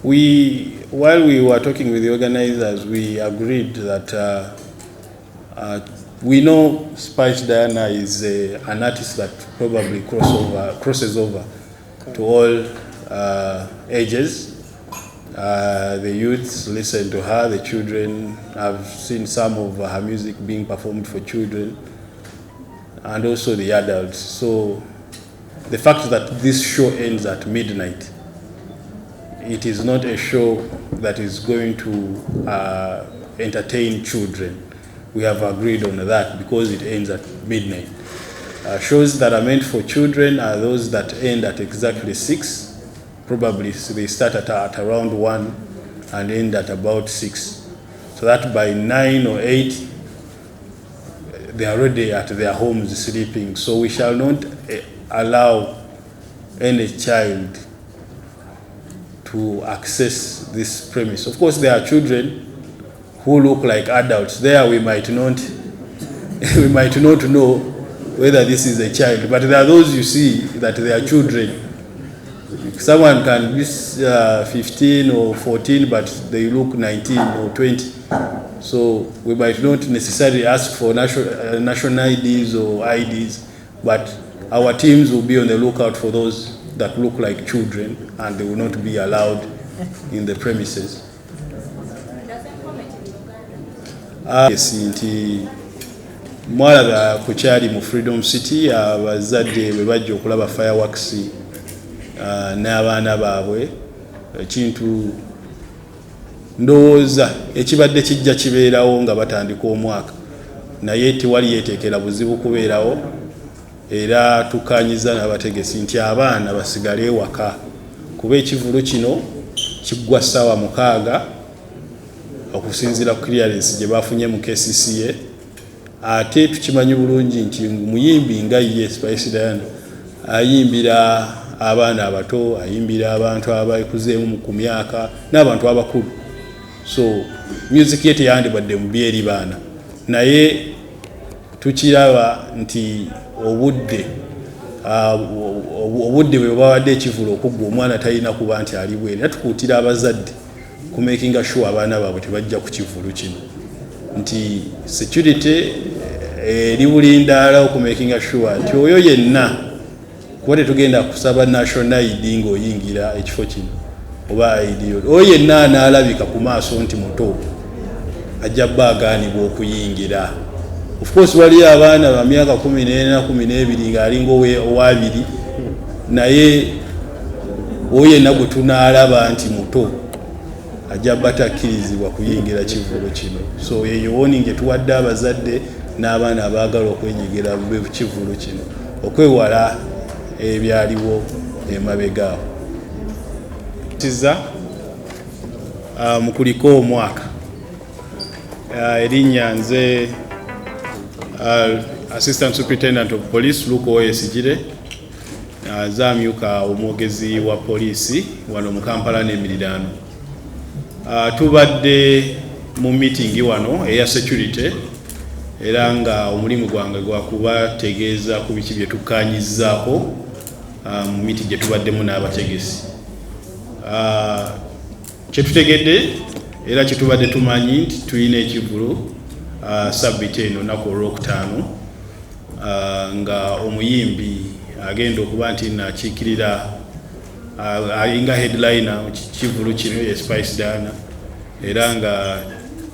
While we were talking with the organizers, we agreed that we know Spice Diana is an artist that probably crosses over to all ages. The youths listen to her, the children have seen some of her music being performed for children, and also the adults. So the fact that this show ends at midnight, it is not a show that is going to entertain children. We have agreed on that because it ends at midnight. Shows that are meant for children are those that end at exactly 6. Probably they start at around 1 and end at about 6. So that by 9 or 8, they are already at their homes sleeping. So we shall not allow any child to access this premise. Of course, there are children who look like adults. There we might not know whether this is a child, but there are those you see that they are children. Someone can be 15 or 14, but they look 19 or 20. So we might not necessarily ask for national IDs or IDs, but our teams will be on the lookout for those that look like children, and they will not be allowed in the premises. Yes, nti mwala kuchali mu Freedom City abazadde bwe bajja okulaba fireworks n'abaana baabwe ekintu ndowooza ekibadde kijja kibeerawo nga batandika omwaka, naye tewali yeeteekera buzibu kubeerawo, era tukanyiza n'abategesi nti abaana basigale ewaka kuba ekivulu kino kiggwa ssaawa 6 okusinziira ku clearance gye bafunye mu KCCA. Ate tukimanyi bulungi nti muyimbi nga ye Spice Diana ayimbira abaana abato, ayimbira abantu abakuzeemu ku myaka n'abantu abakulu. So music ye teyandibadde mu byeri baana, naye tukiraba nti obudde bwe babadde ekivulu okuggwa omwana talina kuba nti ali bwere. Tukuutira abazadde ku making sure abaana baabwe tebajja ku kivulu kino, nti security eri bulindaala oku making sure nti oyo yenna kuba tetugenda kusaba national ID ng'oyingira ekifo kino oba ID, oyo yenna anaalabika ku maaso nti muto ajja bba agaanibwa okuyingira. Of course wali abaana ba myaka 14 12 ng'alinga owabiri, naye oyo yenna gwe tunaalaba nti muto ajja batakkirizibwa kuyingira kivulu kino. So eyo warning etuwadde abazadde n'abaana abaagala okwenyigira mu kivulu kino okwewala ebyaliwo emabega. Tiza mu kuliko omwaka erinnya nze Assistant Superintendent of Police Luko Oyesigire, zamyuka omwogezi wa polisi wano mu Kampala n'emiriraano. Tubadde mu meeting wano eya security, era nga omulimu gwange gwa kubategeeza ku biki bye tukkaanyizzaako mu meeting gye tubaddemu n'abategesi. Kye tutegedde era kye tubadde tumanyi nti tulina ekivulu sabbiti eno nnaku olwokutaano, nga omuyimbi agenda okuba nti nakiikirira ayinga headliner mu kivulu kino ye Spice Diana, era nga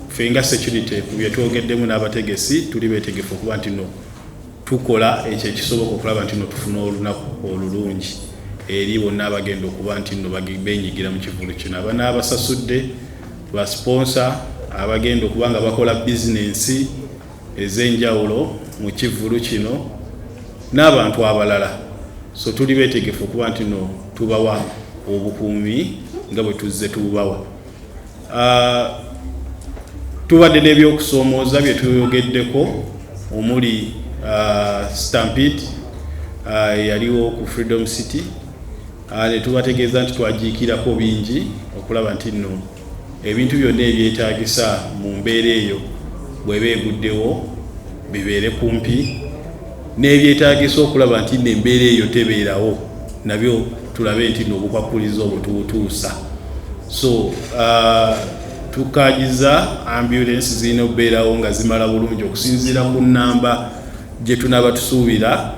ffe nga security ku bye twogeddemu n'abategesi tuli beetegefu okuba nti no tukola ekyo ekisoboka okulaba nti no tufuna olunaku olulungi eri bonna abagenda okuba nti no benyigira mu kivulu kino. Abana abasasudde ba sponsor abagenda okuba nga bakola bizinensi ez'enjawulo mu kivulu kino n'abantu abalala. So tuli beetegefu okuba nti no tubawa obukuumi nga bwe tuzze tubawa. Tubadde n'ebyokusoomooza bye tuyogeddeko omuli stampede yaliwo ku Freedom City, ne tubategeeza nti twajiikirako bingi okulaba nti no ebintu byonna ebyetaagisa mu mbeera eyo bw'eba eguddewo bibeere kumpi, n'ebyetaagisa okulaba nti n'embeera eyo tebeerawo nabyo tulabe nti n'obukwakulizo obwo tubutuusa. So tukagiza ambulance zirina okubeerawo nga zimala bulungi okusinziira ku nnamba gye tunaba tusuubira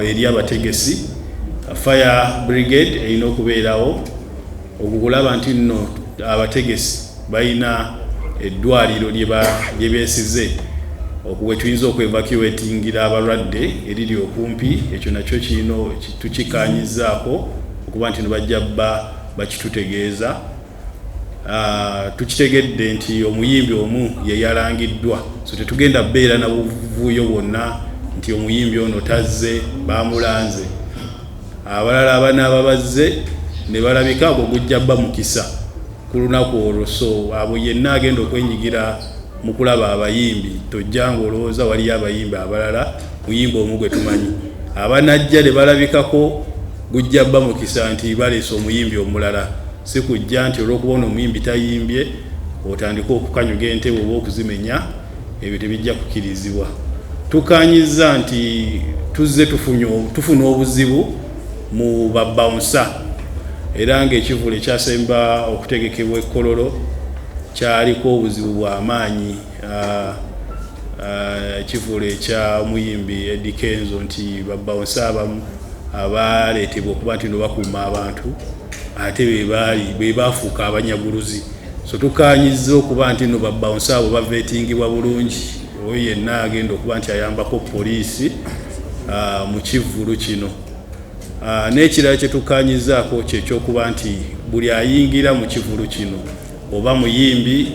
eri abategesi. Fire brigade erina okubeerawo okulaba nti nno abategesi balina eddwaliro lye beesize okuwe tuyinza okwevacuatingira abalwadde eriri okumpi. Ekyo nakyo kirina tukikanyizaako okuba nti bajja bakitutegeeza. Tukitegedde nti omuyimbi omu ye yalangiddwa, so tetugenda beera na buvuyo bwonna nti omuyimbi ono tazze bamulanze. Abalala abanaaba bazze ne balabika agwo gujja bba mukisa ku lunaku olwo. So abo yenna agenda okwenyigira mu kulaba abayimbi, tojja ng'olowooza waliyo abayimbi abalala, muyimbi omu gwe tumanyi. Abanajja ne balabikako gujja bba mukisa nti baleese omuyimbi omulala, si kujja nti olw'okubona omuyimbi tayimbye otandika okukanyuga entebe oba okuzimenya. Ebyo tebijja kukirizibwa. Tukanyiza nti tuzze tufuna obuzibu mu babawunsa, era ng'ekivule ekyasemba okutegekebwa ekkololo kyaliko obuzibu bw'amaanyi. Ekivule ekya muyimbi Eddie Kenzo nti babawunsa abamu abaleetebwa okuba nti no bakuuma abantu ate be baafuuka abanyaguluzi. So tukanyiza okuba nti no babawunsa abo baveetingibwa bulungi, oyo yenna agenda okuba nti ayambako poliisi mu kivulu kino. N'ekirala kye tukanyizaako kyekyokuba nti buli ayingira mu kivulu kino oba muyimbi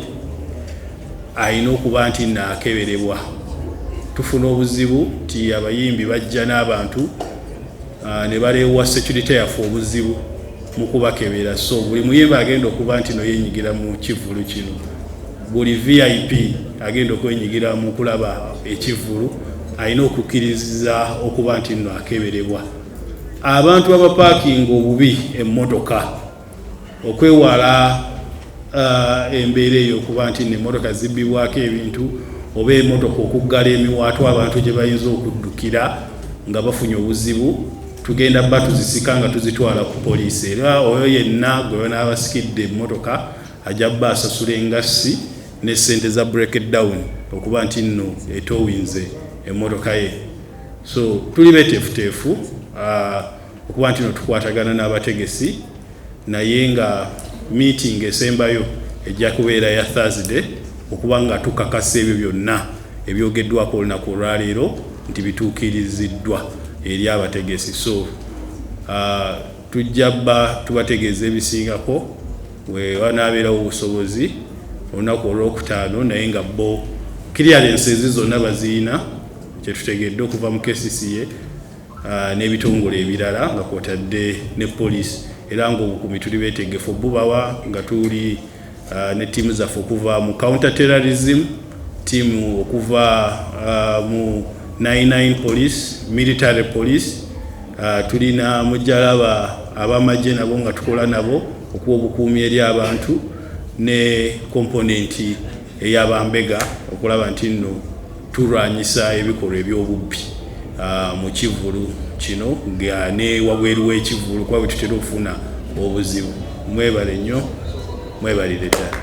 ayina okuba nti naakeberebwa. Tufuna obuzibu nti abayimbi bajja n'abantu ne baleewa security yaffe obuzibu mu kubakebera. So buli muyimbi agenda okuba nti no yenyigira mu kivulu kino, buli VIP agenda okwenyigira mu kulaba ekivulu ayina okukkiriza okuba nti no akeberebwa. Abantu abapaakinga obubi emmotoka, okwewala embeera eyo okuba nti n'emmotoka zibbibwako ebintu oba emmotoka okuggala emiwaatwa abantu gye bayinza okuddukira nga bafunye obuzibu, tugenda tuzisika nga tuzitwala ku poliisi. Era oyo yenna gwe banaabasikidde emmotoka ajja asasula engassi ne ssente za breakdown okuba nti nno etowinze emmotoka ye. So tuli beteefuteefu okuba nti no tukwatagana n'abategesi, naye nga meeting esembayo ejja kubeera ya Thursday okuba nga tukakasa ebyo byonna ebyogeddwako olunaku olwaleero nti bituukiriziddwa eri abategesi. So tujja tubategeeza ebisingako we wanaabeerawo obusobozi olunaku olwokutaano, naye nga bo clearance zonna baziina kyetutegedde okuva mu KCCA n'ebitongole ebirala nga kwotadde ne poliisi. Era ng'obukumi tuli beetegefu bubawa nga tuli ne ttiimu zaffe okuva mu counter terrorism, ttiimu okuva mu 99 police, military police, tulina mujalaba abamagye nabo nga tukola nabo okuwa obukuumi eri abantu, ne komponenti ey'abambega okulaba nti nno tulwanyisa ebikolwa eby'obubbi mu kivulu kino nga ne wabweru w'ekivulu kuba bwe tutera okufuna obuzibu. Mwebale nnyo, mwebalire ddala.